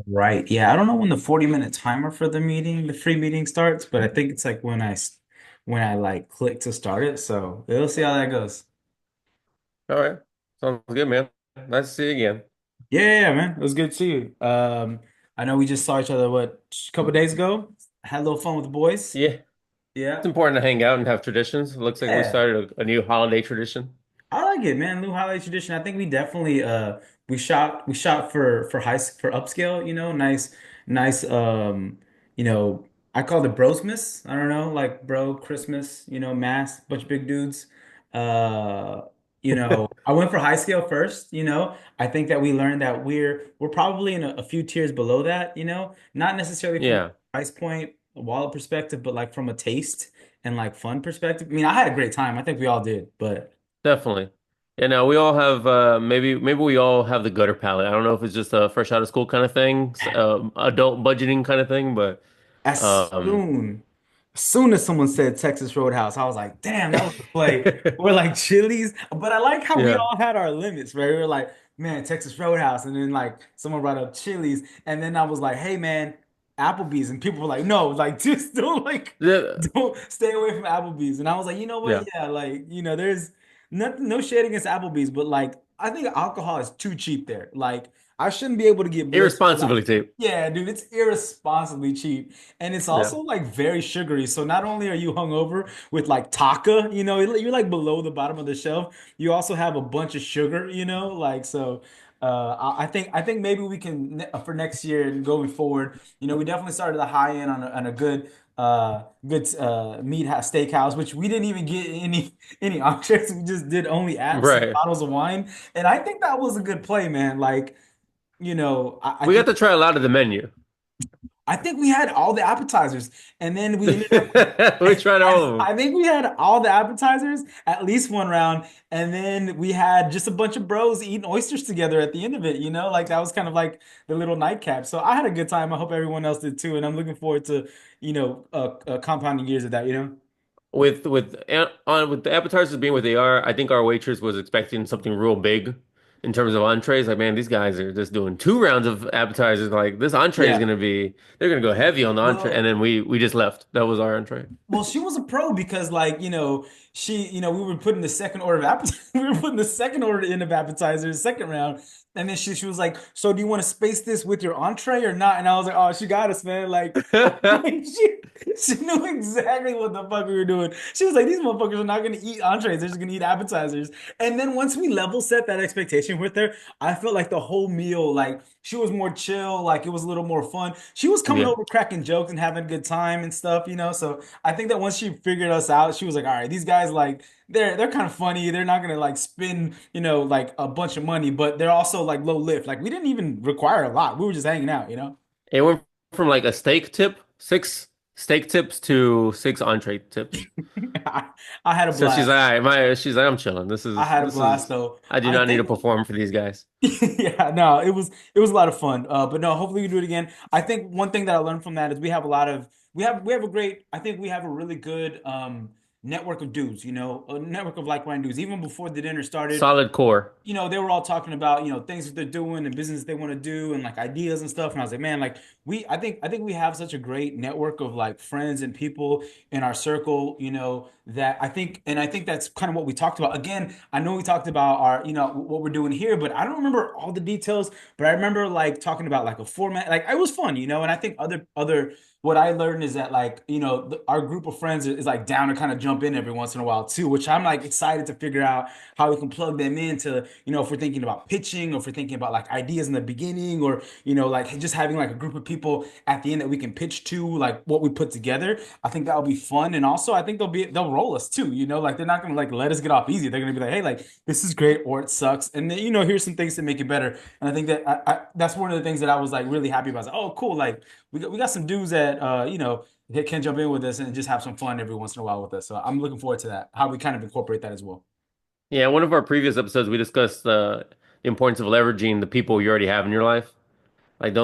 Right. Yeah. I don't know when the 40-minute timer for the free meeting starts, but I think it's like when I like click to start it. So we'll see how that goes. All right. Sounds good, man. Nice to see you again. Yeah, yeah, man. It was good to see you. I know we just saw each other a couple days ago. Had a little fun with the boys. Yeah, it's Yeah. important to hang out and have traditions. It looks like we Yeah. started a new holiday tradition. I like it, man. New holiday tradition. I think we definitely we shot for for upscale, nice I call it brosmas. I don't know, like bro Christmas, mass, bunch of big dudes. Uh I went for high scale first, I think that we learned that we're probably in a few tiers below that, not necessarily from Yeah, a price point, a wallet perspective, but like from a taste and like fun perspective. I mean, I had a great time. I think we all did, but definitely. Yeah, no, we all have maybe we all have the gutter palette. I don't know if it's just a fresh out of school kind of thing, adult budgeting kind of thing, but as um soon as someone said Texas Roadhouse, I was like, damn, that was the play. We're like Chili's, but I like how we yeah. all had our limits, right? We were like, man, Texas Roadhouse, and then like someone brought up Chili's, and then I was like, hey man, Applebee's, and people were like, no, like just don't like Yeah, don't stay away from Applebee's, and I was like, you know what? yeah. Yeah, like there's nothing, no shade against Applebee's, but like I think alcohol is too cheap there. Like I shouldn't be able to get blitzed for like. Irresponsibility. Yeah, dude, it's irresponsibly cheap. And it's Yeah. also like very sugary. So not only are you hungover with like Taka, you're like below the bottom of the shelf, you also have a bunch of sugar, like so I think maybe we can for next year and going forward, we definitely started the high end on a good meat steakhouse, which we didn't even get any entrees. We just did only apps and Right. bottles of wine. And I think that was a good play, man. Like, I We think got to try a lot of the menu. we had all the appetizers, and then we ended up with. We tried all of them. I think we had all the appetizers at least one round, and then we had just a bunch of bros eating oysters together at the end of it. Like that was kind of like the little nightcap. So I had a good time. I hope everyone else did too, and I'm looking forward to compounding years of that. With the appetizers being what they are, I think our waitress was expecting something real big in terms of entrees. Like, man, these guys are just doing 2 rounds of appetizers. Like, this entree is Yeah. gonna be, they're gonna go heavy on the entree, and Well, then we just left. That was our entree. She was a pro because, like, we were putting the second order of appetizers, we were putting the second order in of appetizers, second round, and then she was like, "So, do you want to space this with your entree or not?" And I was like, "Oh, she got us, man!" Like, she knew exactly what the fuck we were doing. She was like, "These motherfuckers are not gonna eat entrees; they're just gonna eat appetizers." And then once we level set that expectation with her, I felt like the whole meal, like, she was more chill, like it was a little more fun. She was coming Yeah. over, cracking jokes and having a good time and stuff, So I think that once she figured us out, she was like, all right, these guys like they're kind of funny. They're not gonna like spend, like a bunch of money, but they're also like low lift. Like we didn't even require a lot. We were just hanging out. It went from like a steak tip, 6 steak tips to 6 entree tips. I, I had a So she's blast. like, all right, she's like, I'm chilling. I had a blast though. I do I not need to think perform for these guys. yeah, no, it was a lot of fun. But no, hopefully we do it again. I think one thing that I learned from that is we have a great I think we have a really good network of dudes, a network of like-minded dudes. Even before the dinner started, Solid core. they were all talking about, things that they're doing and business they want to do and like ideas and stuff. And I was like, man, like I think we have such a great network of like friends and people in our circle, that I think that's kind of what we talked about. Again, I know we talked about our, what we're doing here, but I don't remember all the details, but I remember like talking about like a format. Like it was fun, and I think other what I learned is that like our group of friends is like down to kind of jump in every once in a while too, which I'm like excited to figure out how we can plug them into, if we're thinking about pitching or if we're thinking about like ideas in the beginning or, like just having like a group of people at the end that we can pitch to like what we put together. I think that'll be fun. And also I think they'll roll us too, like they're not gonna like let us get off easy. They're gonna be like, hey, like this is great or it sucks. And then, here's some things to make it better. And I think that that's one of the things that I was like really happy about. I was like, oh, cool. Like we got some dudes that that can jump in with us and just have some fun every once in a while with us. So I'm looking forward to that. How we kind of incorporate that as well. Yeah, one of our previous episodes, we discussed the importance of leveraging the people you already have in your life. Like,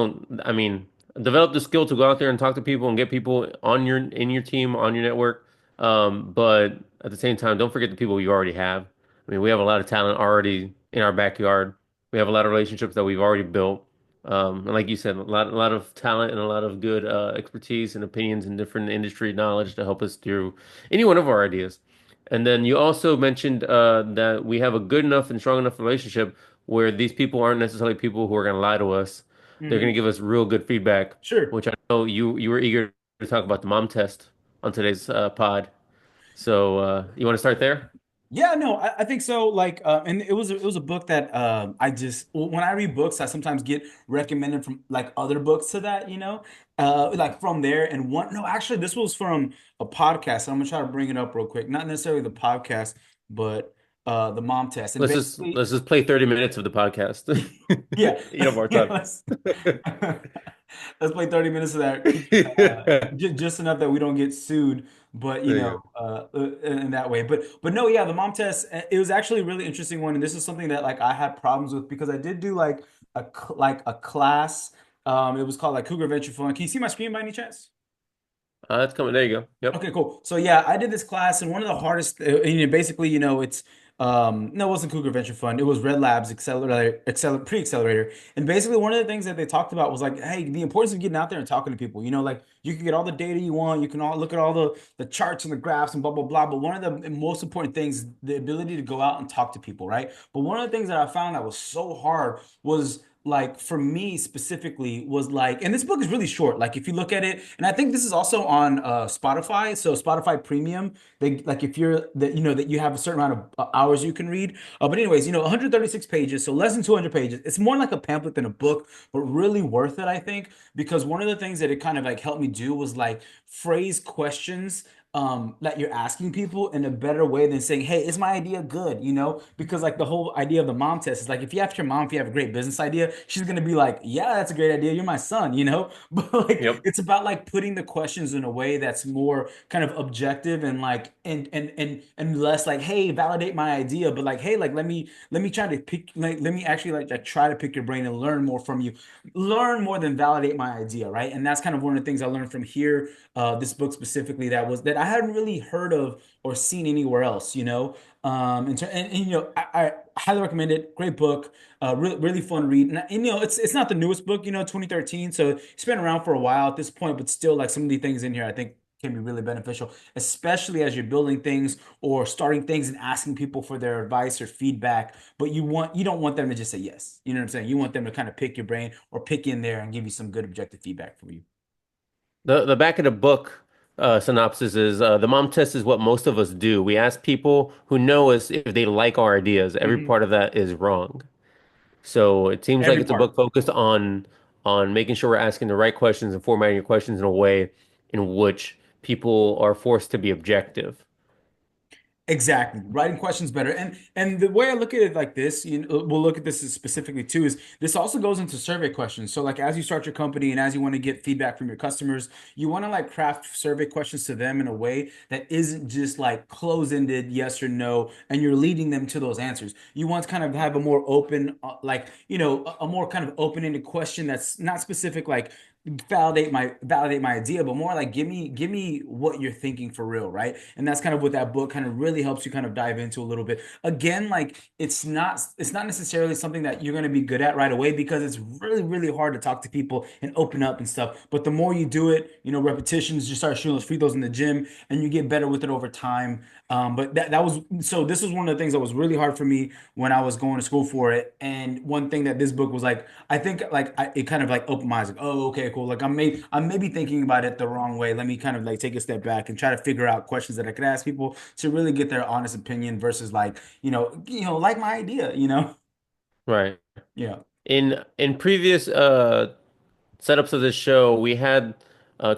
I mean, develop the skill to go out there and talk to people and get people in your team, on your network. But at the same time, don't forget the people you already have. I mean, we have a lot of talent already in our backyard. We have a lot of relationships that we've already built. And like you said, a lot of talent and a lot of good expertise and opinions and different industry knowledge to help us through any one of our ideas. And then you also mentioned that we have a good enough and strong enough relationship where these people aren't necessarily people who are going to lie to us. They're going Hmm. to give us real good feedback, Sure. which I know you were eager to talk about the mom test on today's pod. So you want to start there? Yeah, no, I think so. Like, and it was a book that I just when I read books, I sometimes get recommended from like other books to that, like from there. And one, no, actually, this was from a podcast. So I'm gonna try to bring it up real quick. Not necessarily the podcast, but the mom test. And basically, Let's just play 30 minutes of the podcast. yeah, You know, our yeah. time. Let's play 30 minutes of that. Just enough that we don't get sued, but There you in that way. But no, yeah, the mom test. It was actually a really interesting one, and this is something that like I had problems with because I did do like like a class. It was called like Cougar Venture Fund. Can you see my screen by any chance? That's coming. There you go. Yep. Okay, cool. So yeah, I did this class, and one of the hardest, basically, it's no, it wasn't Cougar Venture Fund. It was Red Labs Pre-Accelerator, and basically one of the things that they talked about was like, hey, the importance of getting out there and talking to people. Like you can get all the data you want, you can all look at all the charts and the graphs and blah blah blah. But one of the most important things, the ability to go out and talk to people, right? But one of the things that I found that was so hard was like for me specifically was like, and this book is really short, like if you look at it, and I think this is also on Spotify, so Spotify Premium, they like if you're that that you have a certain amount of hours you can read, but anyways, 136 pages, so less than 200 pages. It's more like a pamphlet than a book, but really worth it, I think, because one of the things that it kind of like helped me do was like phrase questions that you're asking people in a better way than saying, hey, is my idea good, because like the whole idea of the mom test is like, if you ask your mom if you have a great business idea, she's gonna be like, yeah, that's a great idea, you're my son, but like Yep. it's about like putting the questions in a way that's more kind of objective and like and less like, hey, validate my idea, but like, hey, like let me try to pick, like let me actually like try to pick your brain and learn more from you, learn more than validate my idea, right? And that's kind of one of the things I learned from here, this book specifically, that I hadn't really heard of or seen anywhere else, and I highly recommend it. Great book, really fun read. And it's not the newest book, 2013, so it's been around for a while at this point, but still, like some of the things in here, I think can be really beneficial, especially as you're building things or starting things and asking people for their advice or feedback. But you don't want them to just say yes. You know what I'm saying? You want them to kind of pick your brain or pick in there and give you some good objective feedback for you. The back of the book synopsis is the mom test is what most of us do. We ask people who know us if they like our ideas. Every Hmm. part of that is wrong. So it seems like Every it's a part. book focused on making sure we're asking the right questions and formatting your questions in a way in which people are forced to be objective. Exactly. Writing questions better. And the way I look at it like this, we'll look at this specifically too, is this also goes into survey questions. So like as you start your company and as you want to get feedback from your customers, you want to like craft survey questions to them in a way that isn't just like close-ended yes or no, and you're leading them to those answers. You want to kind of have a more open, like, a more kind of open-ended question that's not specific, like validate my idea, but more like give me what you're thinking for real, right? And that's kind of what that book kind of really helps you kind of dive into a little bit. Again, like it's not necessarily something that you're going to be good at right away because it's really really hard to talk to people and open up and stuff. But the more you do it, repetitions, you start shooting those free throws in the gym, and you get better with it over time. But that was so. This was one of the things that was really hard for me when I was going to school for it. And one thing that this book was like, I think like it kind of like opened my eyes, like, oh, okay, cool. Like I'm maybe thinking about it the wrong way. Let me kind of like take a step back and try to figure out questions that I could ask people to really get their honest opinion versus like, like my idea. Right. Yeah. In previous setups of this show, we had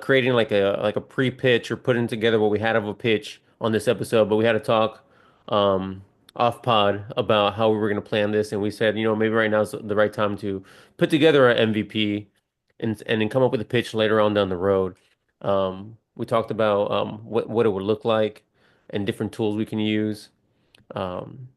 creating like a pre-pitch or putting together what we had of a pitch on this episode, but we had to talk um, off pod about how we were going to plan this, and we said, maybe right now is the right time to put together our MVP and then come up with a pitch later on down the road. We talked about what it would look like and different tools we can use. Um,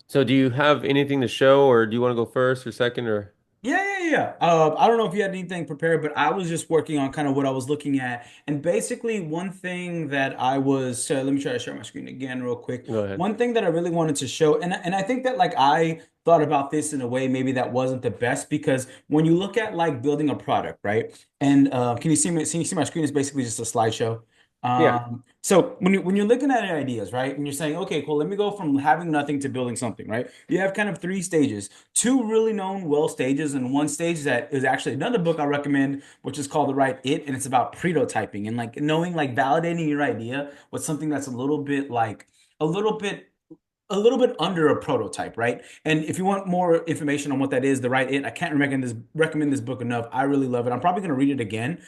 so do you have anything to show, or do you want to go first or second, or? Yeah, yeah, Yeah. I don't know if you had anything prepared, but I was just working on kind of what I was looking at. And basically, one thing that I was, so let me try to share my screen again real quick. Go ahead. One thing that I really wanted to show, and I think that like I thought about this in a way maybe that wasn't the best because when you look at like building a product, right? And can you see me? Can you see my screen is basically just a slideshow. Yeah. So when you're looking at ideas, right, and you're saying, okay, cool, let me go from having nothing to building something, right? You have kind of three stages, two really known well stages, and one stage that is actually another book I recommend, which is called The Right It, and it's about prototyping and like knowing, like validating your idea with something that's a little bit a little bit under a prototype, right? And if you want more information on what that is, the right it, I can't recommend this book enough. I really love it. I'm probably going to read it again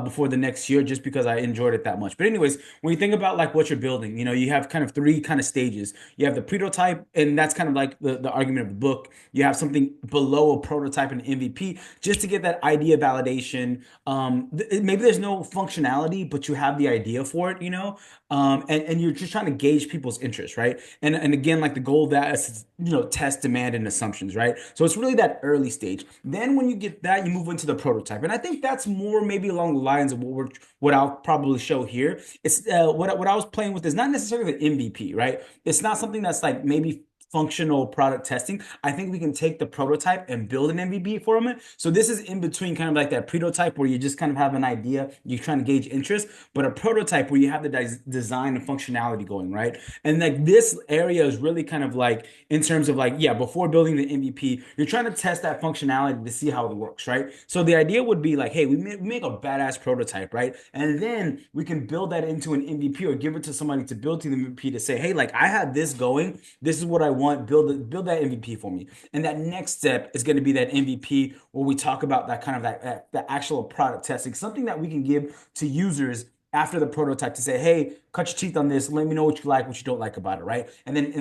before the next year just because I enjoyed it that much. But anyways, when you think about like what you're building, you have kind of three kind of stages. You have the prototype, and that's kind of like the argument of the book. You have something below a prototype and MVP just to get that idea validation. Maybe there's no functionality, but you have the idea for it, and you're just trying to gauge people's interest, right? And again, like the goal of that is, test demand and assumptions, right? So it's really that early stage. Then when you get that, you move into the prototype, and I think that's more maybe along the lines of what I'll probably show here. It's what I was playing with is not necessarily the MVP, right? It's not something that's like maybe functional product testing. I think we can take the prototype and build an MVP from it. So this is in between kind of like that prototype where you just kind of have an idea, you're trying to gauge interest, but a prototype where you have the design and functionality going, right? And like this area is really kind of like in terms of like, yeah, before building the MVP, you're trying to test that functionality to see how it works, right? So the idea would be like, hey, we make a badass prototype, right? And then we can build that into an MVP or give it to somebody to build to the MVP to say, hey, like I have this going. This is what I want. Build that MVP for me. And that next step is going to be that MVP where we talk about that kind of that actual product testing, something that we can give to users after the prototype to say, hey, cut your teeth on this. Let me know what you like, what you don't like about it, right? And then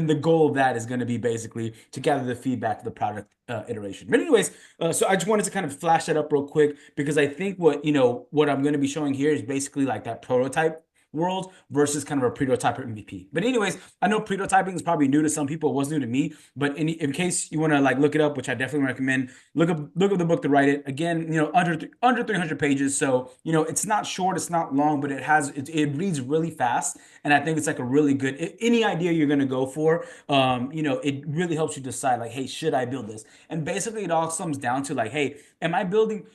the goal of that is going to be basically to gather the feedback of the product iteration. But anyways, so I just wanted to kind of flash that up real quick because I think what I'm going to be showing here is basically like that prototype world versus kind of a prototype or MVP. But anyways, I know prototyping is probably new to some people. It was new to me, but in case you want to like look it up, which I definitely recommend, look up the book to write it. Again, under 300 pages, so it's not short, it's not long, but it reads really fast, and I think it's like a really good any idea you're gonna go for. It really helps you decide like, hey, should I build this? And basically, it all comes down to like, hey, am I building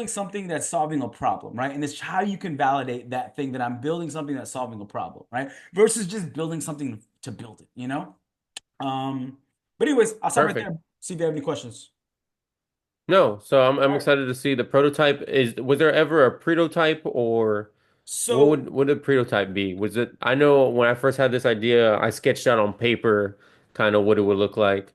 something that's solving a problem, right? And it's how you can validate that thing that I'm building something that's solving a problem, right? Versus just building something to build it. Um, but anyways, I'll stop right Perfect. there. See if you have any questions. No, so I'm All right. excited to see the prototype. Was there ever a prototype, or what So would a prototype be? Was it, I know when I first had this idea, I sketched out on paper kind of what it would look like.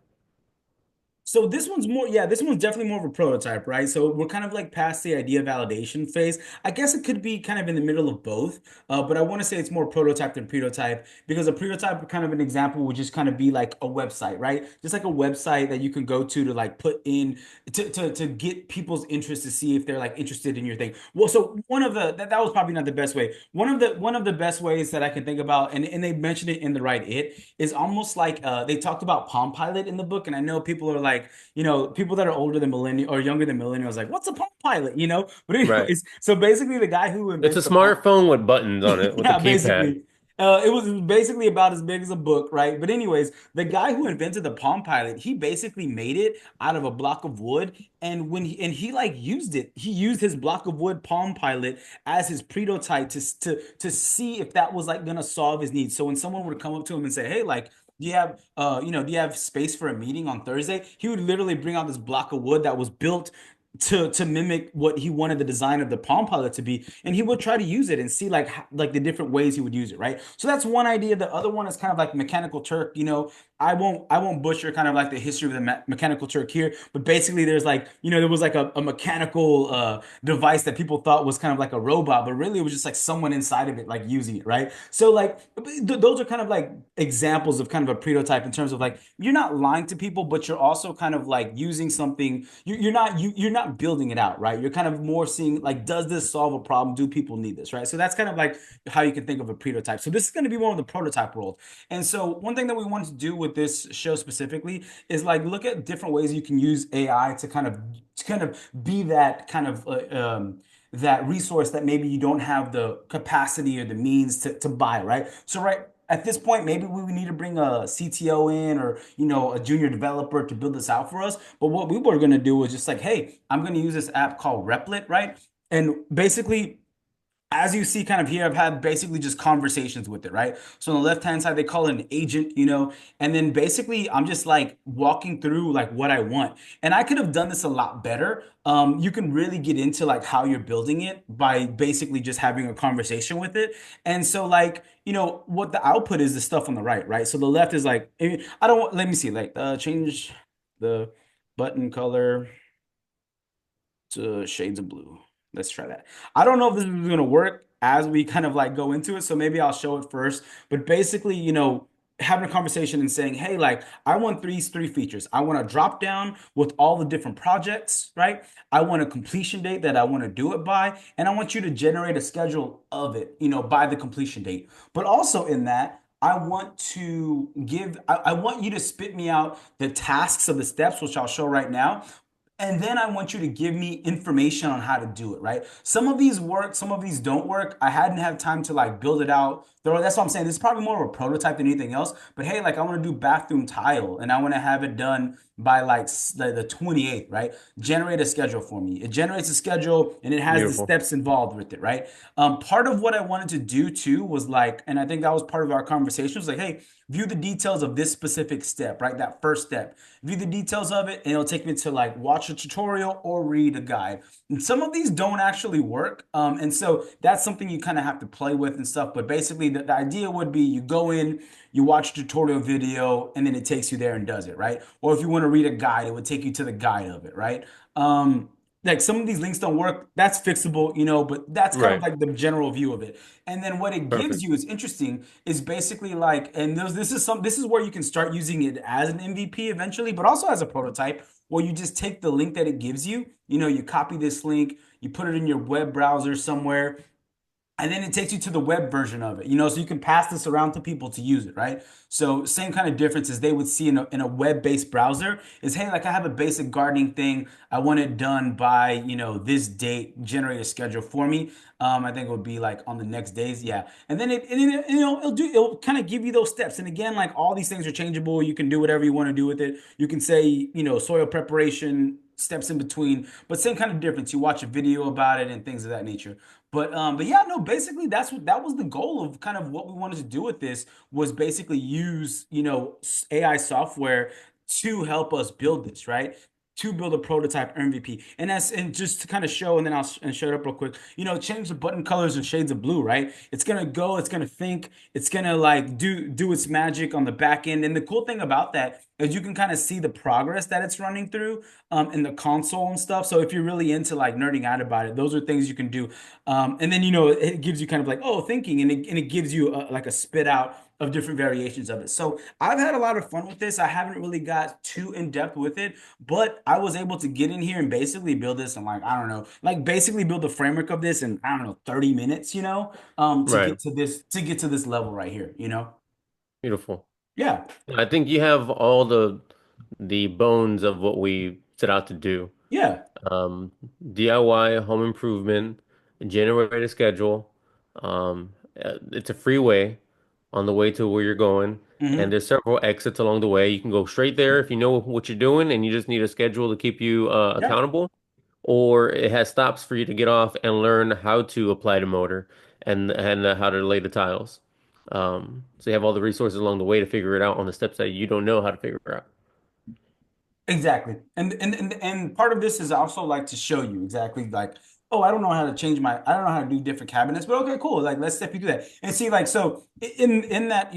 So this one's more, yeah, this one's definitely more of a prototype, right? So we're kind of like past the idea validation phase. I guess it could be kind of in the middle of both, but I want to say it's more prototype than prototype because a prototype, kind of an example, would just kind of be like a website, right? Just like a website that you can go to like put in to get people's interest to see if they're like interested in your thing. Well, so one of that was probably not the best way. One of the best ways that I can think about, and they mentioned it in the right it, is almost like they talked about Palm Pilot in the book, and I know people are like, people that are older than millennial or younger than millennials, like, what's a Palm Pilot? But Right. anyways, so basically, the guy who It's a invented the Palm, smartphone with buttons on it with a yeah, keypad. basically. It was basically about as big as a book, right? But anyways, the guy who invented the Palm Pilot, he basically made it out of a block of wood, and he like used it. He used his block of wood Palm Pilot as his prototype to see if that was like gonna solve his needs. So when someone would come up to him and say, "Hey, like, do you have space for a meeting on Thursday?" He would literally bring out this block of wood that was built to mimic what he wanted the design of the Palm Pilot to be, and he would try to use it and see like the different ways he would use it, right? So that's one idea. The other one is kind of like Mechanical Turk. I won't butcher kind of like the history of the Mechanical Turk here, but basically there's like, there was like a mechanical device that people thought was kind of like a robot, but really it was just like someone inside of it like using it, right? So like those are kind of like examples of kind of a prototype in terms of like you're not lying to people, but you're also kind of like using something. You're not building it out, right? You're kind of more seeing like, does this solve a problem? Do people need this, right? So that's kind of like how you can think of a prototype. So this is going to be more of the prototype world. And so one thing that we wanted to do with this show specifically is like look at different ways you can use AI to kind of be that kind of that resource that maybe you don't have the capacity or the means to buy, right? So right at this point, maybe we would need to bring a CTO in or a junior developer to build this out for us. But what we were gonna do was just like, hey, I'm gonna use this app called Replit, right? And basically as you see kind of here, I've had basically just conversations with it, right? So on the left-hand side, they call it an agent, and then basically I'm just like walking through like what I want. And I could have done this a lot better. You can really get into like how you're building it by basically just having a conversation with it. And so like, what the output is the stuff on the right, right? So the left is like, I don't want, let me see, like change the button color to shades of blue. Let's try that. I don't know if this is going to work as we kind of like go into it, so maybe I'll show it first. But basically, having a conversation and saying, "Hey, like I want three features. I want a drop down with all the different projects, right? I want a completion date that I want to do it by, and I want you to generate a schedule of it, by the completion date. But also in that, I want you to spit me out the tasks of the steps, which I'll show right now, and then I want you to give me information on how to do it, right? Some of these work, some of these don't work. I hadn't had time to like build it out. That's what I'm saying. This is probably more of a prototype than anything else. But hey, like I want to do bathroom tile and I want to have it done by like the 28th, right? Generate a schedule for me. It generates a schedule and it has the Beautiful. steps involved with it, right? Part of what I wanted to do too was like, and I think that was part of our conversation was like, hey, view the details of this specific step, right? That first step. View the details of it, and it'll take me to like watch a tutorial or read a guide. And some of these don't actually work. And so that's something you kind of have to play with and stuff. But basically, the idea would be you go in, you watch a tutorial video, and then it takes you there and does it, right? Or if you want to read a guide, it would take you to the guide of it, right? Like some of these links don't work. That's fixable, but that's kind of Right. like the general view of it. And then what it gives Perfect. you is interesting is basically like, and this is where you can start using it as an MVP eventually, but also as a prototype, where you just take the link that it gives you, you copy this link, you put it in your web browser somewhere, and then it takes you to the web version of it, so you can pass this around to people to use it, right? So same kind of difference as they would see in a web-based browser is, hey, like I have a basic gardening thing. I want it done by, this date, generate a schedule for me. I think it would be like on the next days. Yeah. And then it'll kind of give you those steps. And again, like all these things are changeable. You can do whatever you want to do with it. You can say, soil preparation, steps in between, but same kind of difference. You watch a video about it and things of that nature. But yeah, no, basically that was the goal of kind of what we wanted to do with this was basically use, AI software to help us build this, right? To build a prototype MVP. And just to kind of show, and then and show it up real quick, change the button colors and shades of blue, right? It's gonna go, it's gonna think, it's gonna like do its magic on the back end. And the cool thing about that is you can kind of see the progress that it's running through in the console and stuff. So if you're really into like nerding out about it, those are things you can do. And then it gives you kind of like, oh, thinking, and it gives you like a spit out of different variations of it. So I've had a lot of fun with this. I haven't really got too in depth with it, but I was able to get in here and basically build this in like, I don't know, like basically build the framework of this in, I don't know, 30 minutes, to Right. get to this level right here, Beautiful. Yeah. I think you have all the bones of what we set out to do. Yeah. Um, DIY home improvement, generate a schedule. It's a freeway on the way to where you're going, and Hmm. there's several exits along the way. You can go straight there if you know what you're doing, and you just need a schedule to keep you Yeah. accountable, or it has stops for you to get off and learn how to apply the motor and how to lay the tiles. So you have all the resources along the way to figure it out on the steps that you don't know how to figure out. Exactly. And part of this is also like to show you exactly like, oh, I don't know how to do different cabinets, but okay, cool. Like let's step you through that. And see, like, so in that,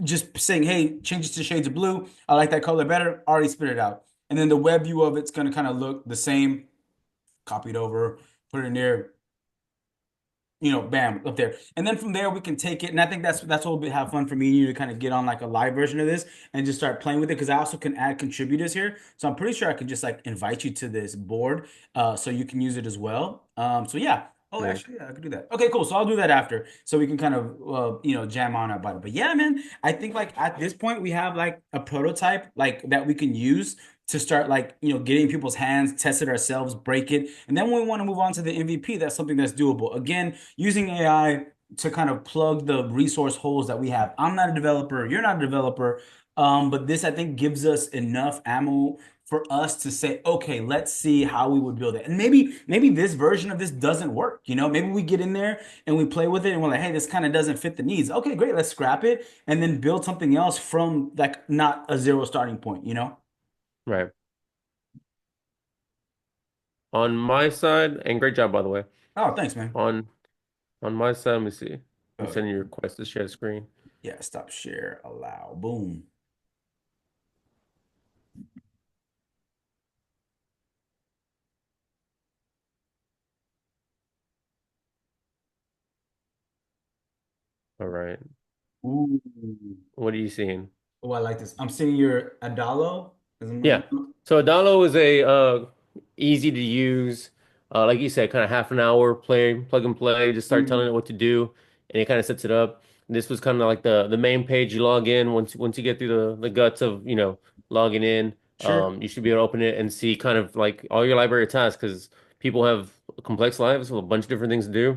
just saying, hey, change it to shades of blue. I like that color better. Already spit it out. And then the web view of it's gonna kind of look the same, copy it over, put it in there, bam, up there. And then from there we can take it. And I think that's what will have fun for me and you to kind of get on like a live version of this and just start playing with it because I also can add contributors here. So I'm pretty sure I could just like invite you to this board so you can use it as well. So yeah. Oh, Yeah. actually, yeah, I could do that. Okay, cool. So I'll do that after, so we can kind of, jam on about it. But yeah, man, I think like at this point we have like a prototype like that we can use to start like getting people's hands, test it ourselves, break it, and then when we want to move on to the MVP, that's something that's doable. Again, using AI to kind of plug the resource holes that we have. I'm not a developer. You're not a developer. But this I think gives us enough ammo for us to say, okay, let's see how we would build it. And maybe this version of this doesn't work. Maybe we get in there and we play with it and we're like, hey, this kind of doesn't fit the needs. Okay, great, let's scrap it and then build something else from like not a zero starting point. Right. On my side, and great job by the way. Oh, thanks, man. On on my side, let me see. I'm Oh yeah. sending you a request to share the screen. Yeah, stop share, allow. Boom. All right. Ooh. What are you seeing? Oh, I like this. I'm seeing your Adalo. Yeah. So Adalo is a easy to use, like you said, kind of half an hour plug and play. Just start telling Mhm. it what to do, and it kind of sets it up. This was kind of like the main page. You log in once you get through the guts of logging in. Sure. You should be able to open it and see kind of like all your library tasks because people have complex lives with a bunch of different things to do.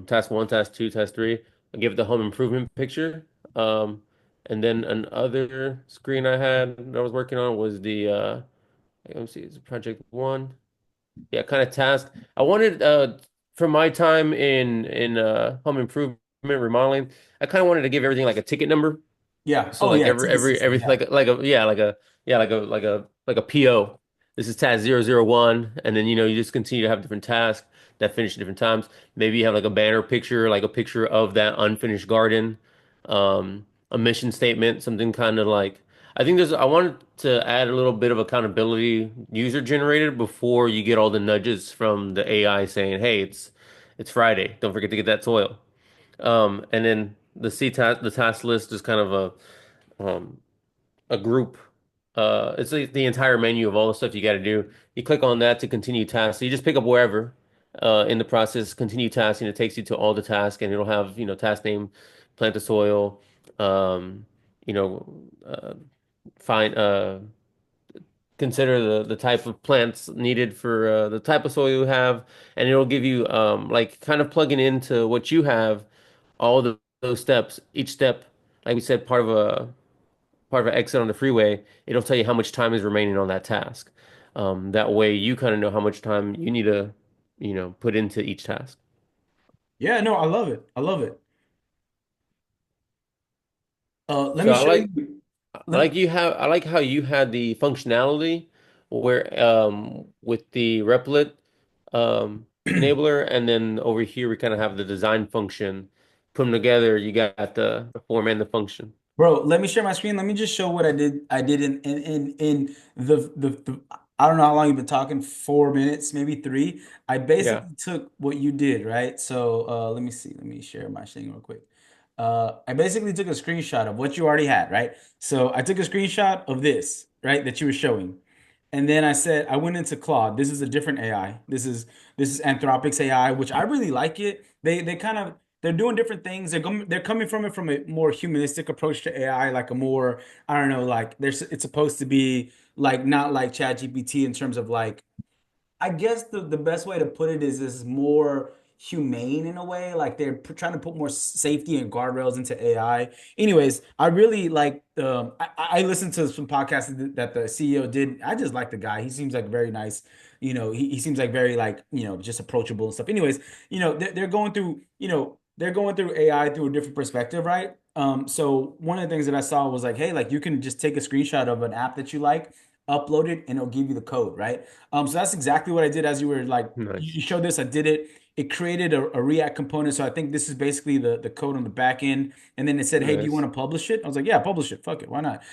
Task one, task two, task three. I give it the home improvement picture. And then another screen I had that I was working on was the let me see, it's project one. Yeah, kind of task. I wanted from my time in home improvement remodeling, I kind of wanted to give everything like a ticket number. Yeah. So Oh like yeah, ticket system. every Yeah. like a PO. This is task 001, and then you just continue to have different tasks that finish at different times. Maybe you have like a banner picture, like a picture of that unfinished garden, a mission statement, something kind of like I wanted to add a little bit of accountability user generated before you get all the nudges from the AI saying, "Hey, it's Friday. Don't forget to get that soil." And then the task list is kind of um, a group. It's like the entire menu of all the stuff you got to do. You click on that to continue tasks. So you just pick up wherever in the process, continue tasking. It takes you to all the tasks, and it'll have task name, plant the soil, um, you know, uh, find consider the type of plants needed for the type of soil you have, and it'll give you like kind of plugging into what you have, those steps, each step, like we said, part of an exit on the freeway, it'll tell you how much time is remaining on that task. That way you kind of know how much time you need to, put into each task. Yeah, no, I love it. I love it. Let So me show you. Let, I like how you had the functionality where with the replit enabler, and then over here we kind of have the design function. Put them together, you got the form and the function. Bro, let me share my screen. Let me just show what I did. I did in the I don't know how long you've been talking, 4 minutes, maybe three. I Yeah, basically took what you did, right? So let me see. Let me share my thing real quick. I basically took a screenshot of what you already had, right? So I took a screenshot of this, right, that you were showing. And then I said I went into Claude. This is a different AI. This is Anthropic's AI, which I really like it. They kind of they're doing different things. They're coming from it from a more humanistic approach to AI, like a more I don't know, like it's supposed to be like not like ChatGPT in terms of like I guess the best way to put it is more humane in a way. Like they're trying to put more safety and guardrails into AI. Anyways, I really like. I listened to some podcasts that the CEO did. I just like the guy. He seems like very nice. He seems like very like just approachable and stuff. Anyways, they're going through they're going through AI through a different perspective, right? So one of the things that I saw was like, hey, like you can just take a screenshot of an app that you like, upload it, and it'll give you the code, right? So that's exactly what I did as you were like, you nice, showed this, I did it. It created a React component. So I think this is basically the code on the back end. And then it said, hey, do you want nice. to publish it? I was like, yeah, publish it. Fuck it. Why not?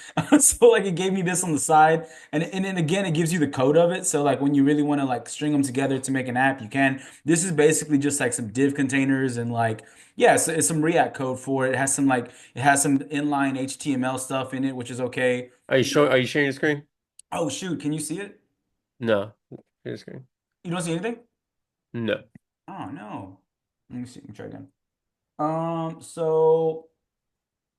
So like it gave me this on the side. And then again, it gives you the code of it. So like when you really want to like string them together to make an app, you can. This is basically just like some div containers and like, yeah, so it's some React code for it. It has some inline HTML stuff in it, which is okay. Are you sharing your screen? Oh shoot, can you see it? No. Share your screen. You don't see anything? No. Oh no. Let me see. Let me try again. So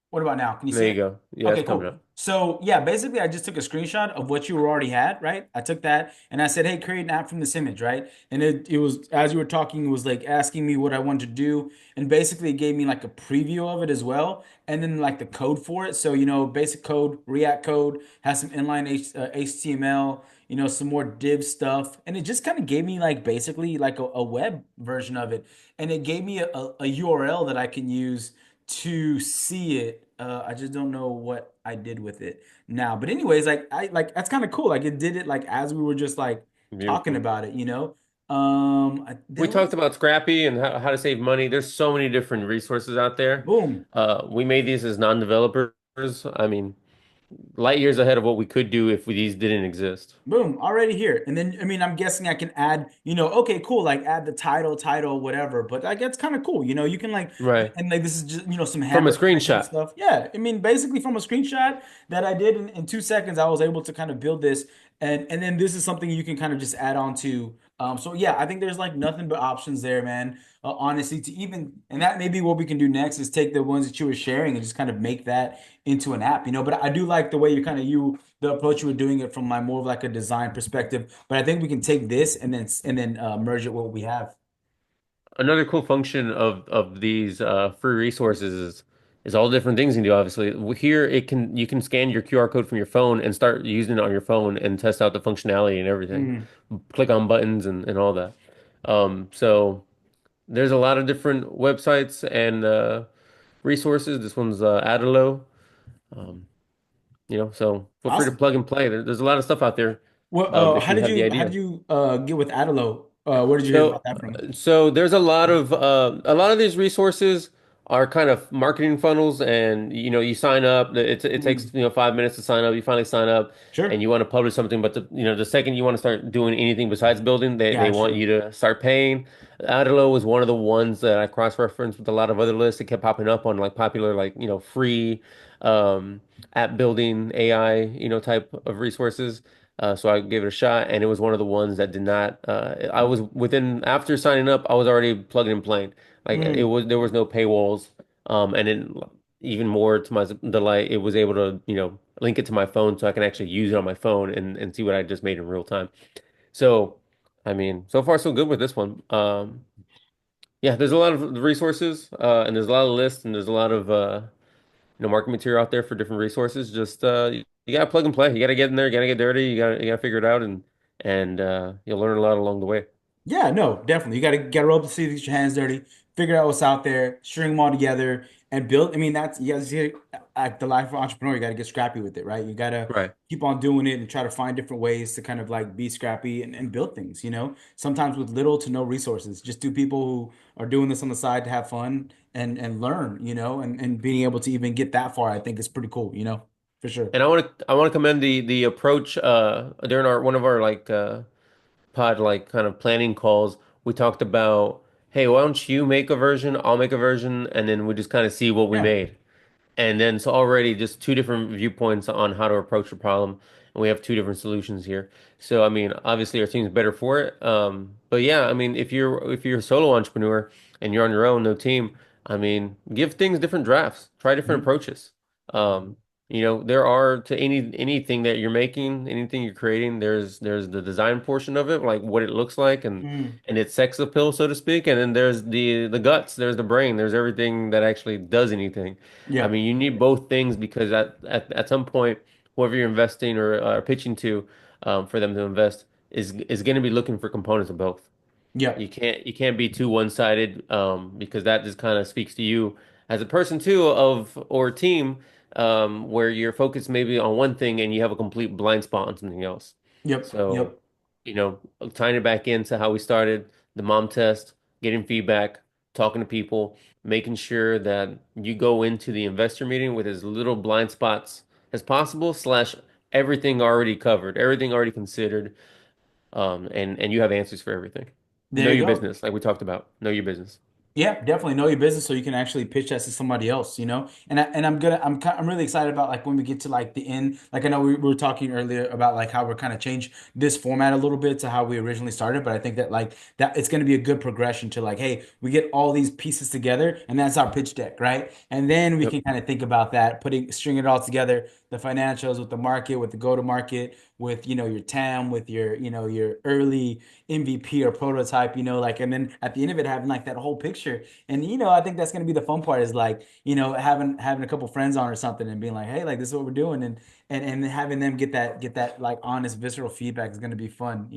what about now? Can you see There you it? go. Yeah, Okay, it's coming cool. up. So yeah, basically I just took a screenshot of what you already had, right? I took that and I said, hey, create an app from this image, right? And it was as you were talking, it was like asking me what I wanted to do. And basically it gave me like a preview of it as well. And then like the code for it. So, basic code, React code, has some inline HTML, some more div stuff. And it just kind of gave me like basically like a web version of it. And it gave me a URL that I can use to see it. I just don't know what I did with it now. But anyways, like I like that's kind of cool. Like it did it like as we were just like talking Beautiful. about it. We There talked was about Scrappy and how to save money. There's so many different resources out there. boom. We made these as non-developers. I mean, light years ahead of what we could do if these didn't exist. Boom, already here. And then, I mean, I'm guessing I can add, okay, cool, like add the title, whatever. But like, that's kind of cool. You can like, Right. and like, this is just, some From a hammer connecting screenshot. stuff. Yeah. I mean, basically from a screenshot that I did in 2 seconds, I was able to kind of build this. And then this is something you can kind of just add on to. So yeah, I think there's like nothing but options there, man. Honestly, to even, and that may be what we can do next is take the ones that you were sharing and just kind of make that into an app. But I do like the way the approach you were doing it from my more of like a design perspective. But I think we can take this and then merge it with what we have. Another cool function of these free resources is all the different things you can do. Obviously, here you can scan your QR code from your phone and start using it on your phone and test out the functionality and everything. Mm. Click on buttons and all that. So there's a lot of different websites and resources. This one's Adalo. Um, so feel free to Awesome. plug and play. There's a lot of stuff out there Well, if you have the how did idea. you get with Adalo? Where did you hear about So, that from? so there's a lot of these resources are kind of marketing funnels, and you sign up. It Mm. takes 5 minutes to sign up. You finally sign up, and Sure. you want to publish something, but the second you want to start doing anything besides building, they want Gotcha. you to start paying. Adelo was one of the ones that I cross-referenced with a lot of other lists. It kept popping up on like popular like free um, app building AI type of resources. So I gave it a shot, and it was one of the ones that did not. I was within after signing up, I was already plugging and playing. Like Mm. there was no paywalls, and then even more to my delight, it was able to link it to my phone so I can actually use it on my phone and see what I just made in real time. So, I mean, so far so good with this one. Yeah, there's a lot of resources, and there's a lot of lists, and there's a lot of market material out there for different resources. Just you gotta plug and play. You gotta get in there. You gotta get dirty. You gotta figure it out, and you'll learn a lot along the way. Yeah, no, definitely. You gotta roll up the sleeves, get your hands dirty, figure out what's out there, string them all together, and build. I mean, that's you guys see at the life of entrepreneur. You gotta get scrappy with it, right? You gotta Right. keep on doing it and try to find different ways to kind of like be scrappy and build things. Sometimes with little to no resources. Just do people who are doing this on the side to have fun and learn. And being able to even get that far, I think is pretty cool. For sure. And I want to commend the approach during our one of our like pod like kind of planning calls. We talked about, hey, why don't you make a version? I'll make a version, and then we just kind of see what we Yeah. made. And then so already just two different viewpoints on how to approach the problem, and we have two different solutions here. So I mean, obviously our team's better for it. But yeah, I mean, if you're a solo entrepreneur and you're on your own, no team, I mean, give things different drafts, try different Mhm. approaches. Um, there are to anything that you're making, anything you're creating, there's the design portion of it, like what it looks like Mm. and its sex appeal, so to speak, and then there's the guts, there's the brain, there's everything that actually does anything. I Yeah. mean, you need both things because at some point, whoever you're investing or pitching to for them to invest is going to be looking for components of both. Yep. You can't be too one-sided because that just kind of speaks to you as a person too of or team where you're focused maybe on one thing and you have a complete blind spot on something else. Yep. So, Yep. you know, tying it back into how we started, the mom test, getting feedback, talking to people, making sure that you go into the investor meeting with as little blind spots as possible, slash everything already covered, everything already considered, and you have answers for everything. Know There you your go. business, like we talked about. Know your business. Yeah, definitely know your business so you can actually pitch that to somebody else, you know. I'm really excited about like when we get to like the end. Like I know we were talking earlier about like how we're kind of changed this format a little bit to how we originally started, but I think that like that it's going to be a good progression to like, hey, we get all these pieces together and that's our pitch deck, right? And then we Yep. can kind of think about that, string it all together, the financials with the market, with the go to market, with your TAM, with your early MVP or prototype, like, and then at the end of it, having like that whole picture. And, I think that's going to be the fun part is like, having a couple friends on or something and being like, hey, like, this is what we're doing. And having them get that like honest, visceral feedback is going to be fun.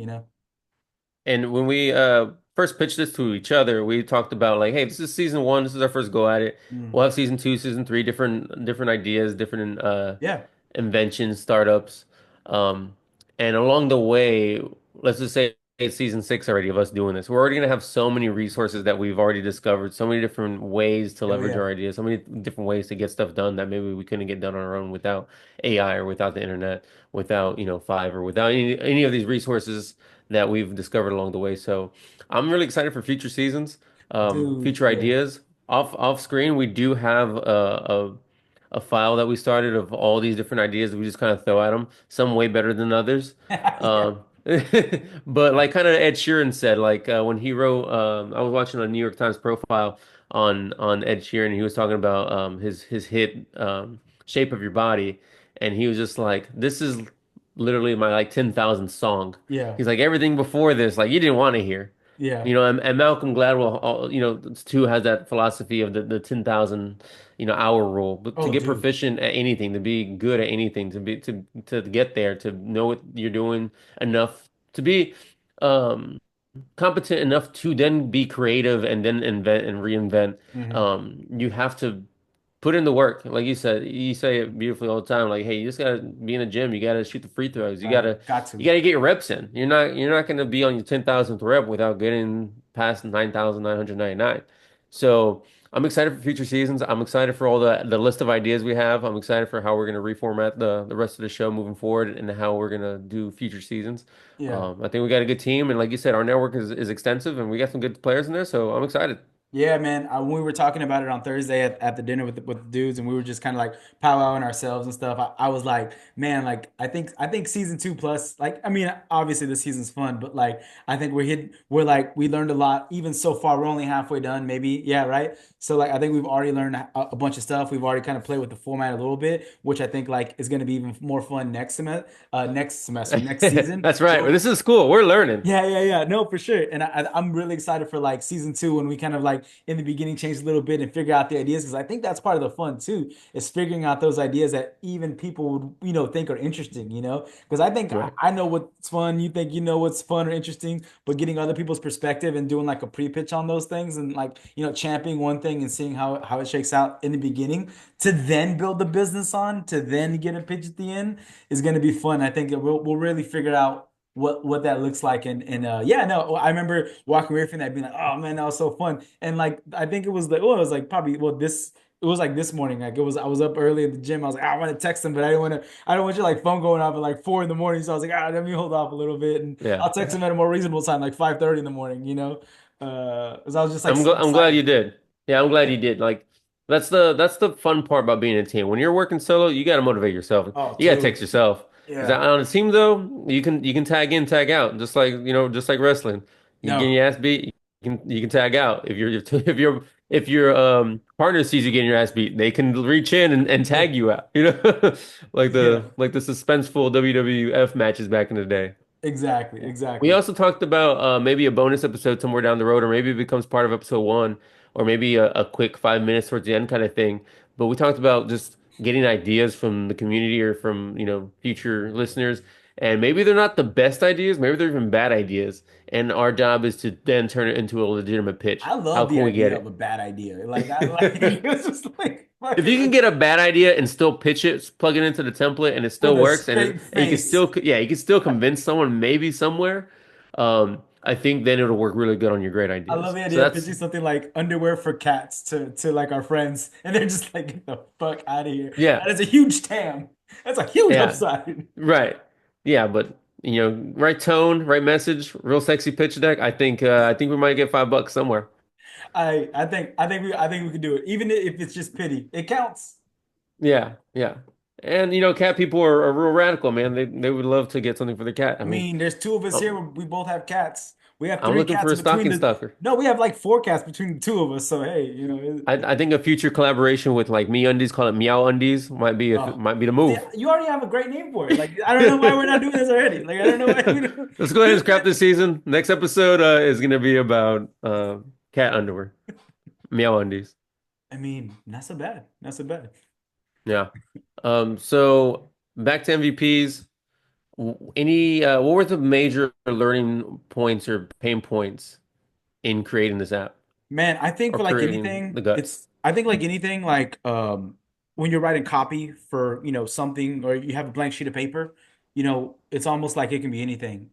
And when we first pitched this to each other, we talked about like, hey, this is season one. This is our first go at it. Mm. We'll have season two, season three, different ideas, different Yeah. inventions, startups. Um, and along the way, let's just say it's season six already of us doing this. We're already gonna have so many resources that we've already discovered, so many different ways to Oh, leverage yeah. our ideas, so many different ways to get stuff done that maybe we couldn't get done on our own without AI or without the internet, without, Five or without any of these resources that we've discovered along the way. So I'm really excited for future seasons, Dude, future yeah. ideas. Off screen, we do have a file that we started of all these different ideas that we just kind of throw at them. Some way better than others. Yeah. Um, but like kind of Ed Sheeran said, like when he wrote, I was watching a New York Times profile on Ed Sheeran, and he was talking about his hit "Shape of Your Body," and he was just like, "This is literally my like 10,000th song." Yeah. He's like, "Everything before this, like you didn't want to hear." Yeah. And Malcolm Gladwell, too, has that philosophy of the 10,000, hour rule. But to Oh, get dude. proficient at anything, to be good at anything, to get there, to know what you're doing enough, to be um, competent enough to then be creative and then invent and reinvent, Hmm. you have to put in the work. Like you said, you say it beautifully all the time. Like, hey, you just gotta be in the gym. You gotta shoot the free throws. Right. Got You to. gotta get your reps in. You're not gonna be on your 10,000th rep without getting past 9,999. So I'm excited for future seasons. I'm excited for all the list of ideas we have. I'm excited for how we're gonna reformat the rest of the show moving forward and how we're gonna do future seasons. Yeah. I think we got a good team, and like you said, our network is extensive, and we got some good players in there. So I'm excited. Yeah, man. When we were talking about it on Thursday at the dinner with the dudes, and we were just kind of like powwowing ourselves and stuff. I was like, man, like I think season two plus, like, I mean, obviously the season's fun, but like I think we learned a lot. Even so far, we're only halfway done, maybe. Yeah, right. So like I think we've already learned a bunch of stuff. We've already kind of played with the format a little bit, which I think like is going to be even more fun next season. That's right. This is cool. We're learning. Yeah, yeah, yeah. No, for sure. And I'm really excited for like season two when we kind of like in the beginning change a little bit and figure out the ideas because I think that's part of the fun too, is figuring out those ideas that even people would, think are interesting. Because I think I Right. I know what's fun, you think you know what's fun or interesting, but getting other people's perspective and doing like a pre-pitch on those things and like, championing one thing and seeing how it shakes out in the beginning to then build the business on, to then get a pitch at the end is going to be fun. I think we'll really figure out what that looks like and yeah, no, I remember walking away from that being like, oh man, that was so fun. And like I think it was like, oh, it was like probably, well, this it was like this morning, like I was up early at the gym. I was like, I want to text him, but I don't want your like phone going off at like 4 in the morning. So I was like, let me hold off a little bit and Yeah. I'll text him at a more reasonable time, like 5:30 in the morning. 'Cause I was just like so I'm glad excited. you did. Yeah, I'm glad Yeah. you did. Like that's the fun part about being a team. When you're working solo, you got to motivate yourself. Oh, You got to text dude. yourself. Because Yeah. on a team though, you can tag in, tag out, just like wrestling. You getting No. your ass beat, you can tag out. If your partner sees you getting your ass beat, they can reach in and Yeah. tag you out. Like Yeah. the suspenseful WWF matches back in the day. Exactly. We Exactly. also talked about maybe a bonus episode somewhere down the road, or maybe it becomes part of episode one, or maybe a quick 5 minutes towards the end kind of thing. But we talked about just getting ideas from the community or from, future listeners. And maybe they're not the best ideas, maybe they're even bad ideas. And our job is to then turn it into a legitimate pitch. I How love the can we get idea of a it? bad idea. Like I like it's just like If you fucking can like get a bad idea and still pitch it, plug it into the template, and it with still a works, straight and you can face. still, yeah, you can still convince someone maybe somewhere. I think then it'll work really good on your great I love ideas. the So idea of that's pitching something like underwear for cats to like our friends, and they're just like, get the fuck out of here. yeah, That is a huge TAM. That's a huge yeah, upside. right, yeah. But right tone, right message, real sexy pitch deck. I think we might get $5 somewhere. I think we could do it. Even if it's just pity. It counts. Yeah, yeah. And cat people are real radical, man. They would love to get something for the cat. I I mean, mean, there's two of us here. I'm We both have cats. We have I'm three looking for cats a between stocking the. stuffer. No, we have like four cats between the two of us. So hey, I think a future collaboration with like Me Undies, call it Meow Undies, might be if it oh, might be the see, move. you already have a great name for it. Like I don't know why we're not doing this already. Like I don't know why we don't. Let's go ahead and scrap this season. Next episode is gonna be about cat underwear, Meow Undies. I mean, not so bad. Not so bad. Yeah. So back to MVPs. Any what were the major learning points or pain points in creating this app Man, I think or for like creating anything, the guts? it's I think like anything like when you're writing copy for, something or you have a blank sheet of paper, it's almost like it can be anything.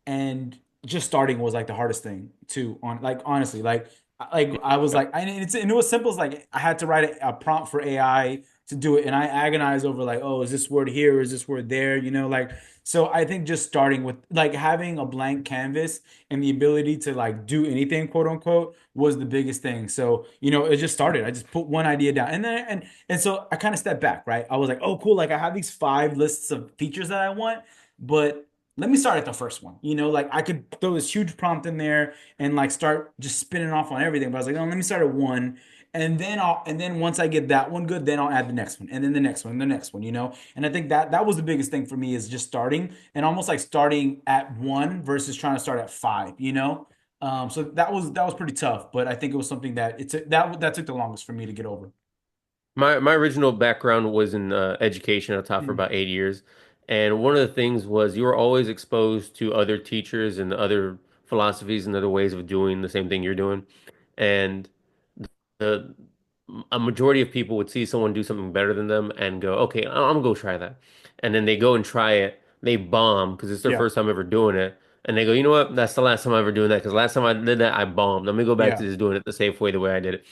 And just starting was like the hardest thing too on like honestly, like I was Yep. like and it was simple as like I had to write a prompt for AI to do it and I agonized over like, oh, is this word here? Is this word there? Like so I think just starting with like having a blank canvas and the ability to like do anything, quote unquote, was the biggest thing. So, it just started. I just put one idea down. And then and so I kind of stepped back, right? I was like, oh, cool. Like I have these five lists of features that I want, but let me start at the first one. Like I could throw this huge prompt in there and like start just spinning off on everything. But I was like, no, let me start at one. And then once I get that one good, then I'll add the next one, and then the next one, and the next one. And I think that was the biggest thing for me is just starting and almost like starting at one versus trying to start at five. So that was pretty tough, but I think it was something that that took the longest for me to get over. My original background was in education. I taught for Mm. about 8 years, and one of the things was you were always exposed to other teachers and other philosophies and other ways of doing the same thing you're doing. And the a majority of people would see someone do something better than them and go, okay, I'm gonna go try that. And then they go and try it. They bomb because it's their Yeah, first time ever doing it. And they go, you know what? That's the last time I'm ever doing that because last time I did that, I bombed. Let me go back to yeah, just doing it the safe way, the way I did it.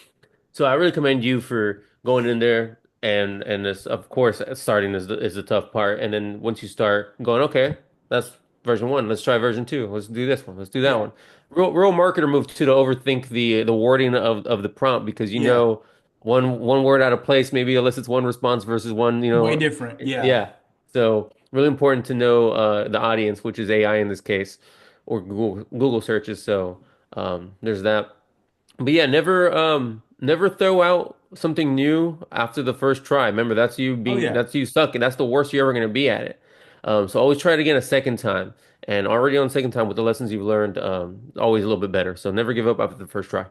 So I really commend you for going in there and this, of course, starting is the tough part. And then once you start going, okay, that's version one. Let's try version two. Let's do this one. Let's do that yeah, one. Real marketer move too to overthink the wording of the prompt because yeah. one word out of place maybe elicits one response versus one, Way different. Yeah. yeah. So really important to know the audience, which is AI in this case, or Google searches. So there's that. But yeah, never throw out something new after the first try. Remember, Oh yeah. that's you sucking. That's the worst you're ever gonna be at it. So always try it again a second time. And already on second time with the lessons you've learned, always a little bit better. So never give up after the first try.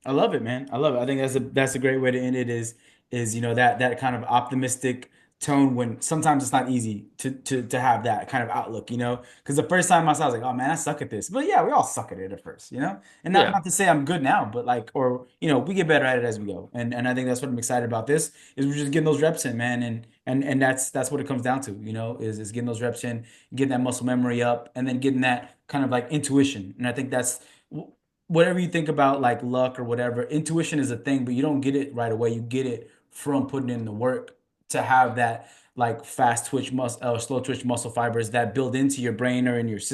I love it, man. I love it. I think that's a great way to end it is that kind of optimistic tone when sometimes it's not easy to have that kind of outlook. Because the first time I saw, I was like, oh man, I suck at this. But yeah, we all suck at it at first. And not Yeah. not to say I'm good now, but like or we get better at it as we go. And I think that's what I'm excited about this is we're just getting those reps in, man. And that's what it comes down to, is getting those reps in, getting that muscle memory up, and then getting that kind of like intuition. And I think that's whatever you think about like luck or whatever, intuition is a thing, but you don't get it right away. You get it from putting in the work to have that like fast twitch muscle, slow twitch muscle fibers that build into your brain or in your system